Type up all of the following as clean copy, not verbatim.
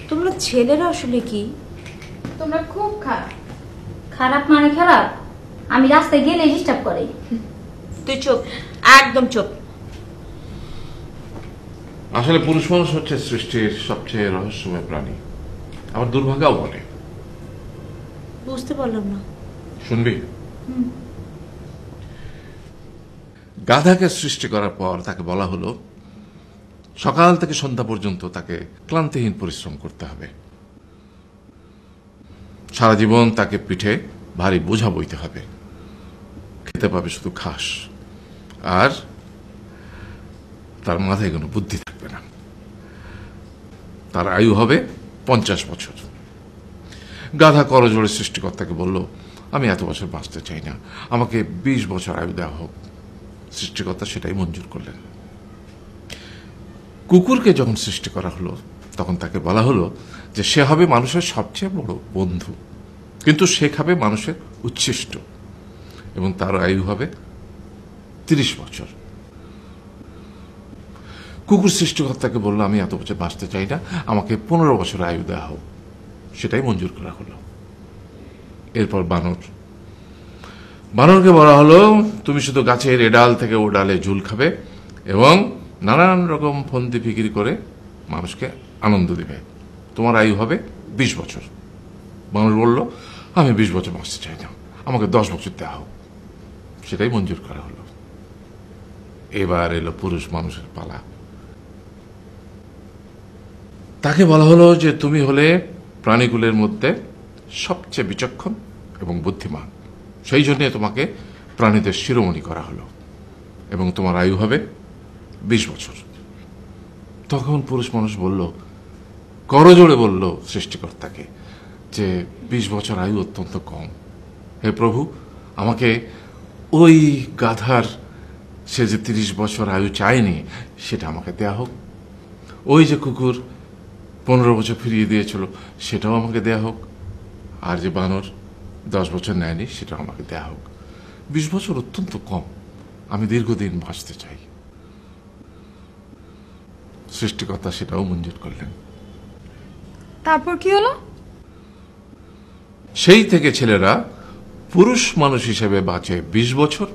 তোমরা ছেলেরা আসলে কি? তোমরা খুব খারাপ। খারাপ মানে খারাপ? আমি রাস্তায় গেলে ডিস্টার্ব করে। তুই চুপ, একদম চুপ। আসলে পুরুষ মানুষ হচ্ছে সৃষ্টির সবচেয়ে রহস্যময় প্রাণী, আবার দুর্ভাগ্যও বলে। বুঝতে পারলাম না। শুনবি? গাধাকে সৃষ্টি করার পর তাকে বলা হলো সকাল থেকে সন্ধ্যা পর্যন্ত তাকে ক্লান্তিহীন পরিশ্রম করতে হবে। সারা জীবন তাকে পিঠে ভারী বোঝা বইতে হবে, খেতে পাবে শুধু ঘাস, আর তার মাথায় কোনো বুদ্ধি থাকবে না। তার আয়ু হবে 50 বছর। গাধা করজোড়ে সৃষ্টিকর্তাকে বলল, আমি এত বছর বাঁচতে চাই না, আমাকে 20 বছর আয়ু দেওয়া হোক। সৃষ্টিকর্তা সেটাই মঞ্জুর করলেন। কুকুরকে যখন সৃষ্টি করা হলো তখন তাকে বলা হলো যে সে হবে মানুষের সবচেয়ে বড় বন্ধু, কিন্তু সে খাবে মানুষের উচ্ছিষ্ট, এবং তার আয়ু হবে 30 বছর। কুকুর সৃষ্টিকর্তাকে বলল, আমি এত বছর বাঁচতে চাই না, আমাকে 15 বছর আয়ু দেওয়া হোক। সেটাই মঞ্জুর করা হলো। এরপর বানরকে বলা হলো, তুমি শুধু গাছের এ ডাল থেকে ও ডালে ঝুল খাবে এবং নানান রকম ফন্দি ফিকির করে মানুষকে আনন্দ দিবে, তোমার আয়ু হবে 20 বছর। বানর বলল, আমি 20 বছর বাঁচতে চাই না, আমাকে 10 বছর দেওয়া হোক। সেটাই মঞ্জুর করা হলো। এবার এলো পুরুষ মানুষের পালা। তাকে বলা হলো যে তুমি হলে প্রাণীকুলের মধ্যে সবচেয়ে বিচক্ষণ এবং বুদ্ধিমান, সেই জন্য তোমাকে প্রাণীদের শিরোমণি করা হলো, এবং তোমার আয়ু হবে 20 বছর। তখন পুরুষ মানুষ বলল, করজোড়ে বলল সৃষ্টিকর্তাকে যে 20 বছর আয়ু অত্যন্ত কম, হে প্রভু, আমাকে ওই গাধার সে যে 30 বছর আয়ু চায়নি সেটা আমাকে দেয়া হোক। ওই যে কুকুর 15 বছর ফিরিয়ে দিয়েছিল সেটাও আমাকে দেয়া হোক। আর যে বানর 10 বছর নেয়নি সেটাও আমাকে দেয়া হোক। 20 বছর অত্যন্ত কম, আমি দীর্ঘদিন বাঁচতে চাই। সৃষ্টিকর্তা সেটাও মঞ্জুর করলেন। তারপর কি হলো? সেই থেকে ছেলেরা পুরুষ মানুষ হিসেবে বাঁচে 20 বছর,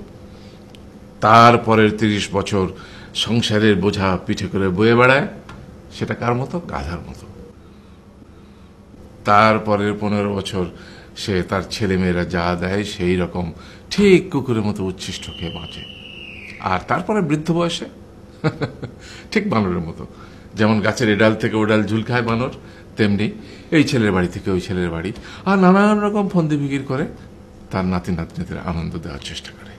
তারপরের 30 বছর সংসারের বোঝা পিঠে করে বয়ে বেড়ায়, সেটা কার মতো? গাধার মতো। তারপরের 15 বছর সে তার ছেলেমেয়েরা যা দেয় সেই রকম ঠিক কুকুরের মতো উচ্ছিষ্ট খেয়ে বাঁচে। আর তারপরে বৃদ্ধ বয়সে ঠিক বানরের মতো, যেমন গাছের এডাল থেকে ওডাল ঝুল খায় বানর, তেমনি এই ছেলের বাড়ি থেকে ওই ছেলের বাড়ি, আর নানান রকম ফন্দি ফিকির করে তার নাতি নাতনিদের আনন্দ দেওয়ার চেষ্টা করে।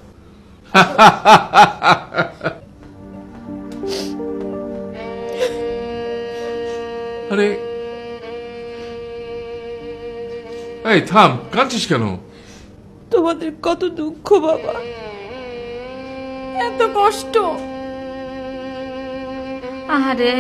আরে এই থাম, কাঁদছিস কেন? তোমাদের কত দুঃখ বাবা, এত কষ্ট। আরে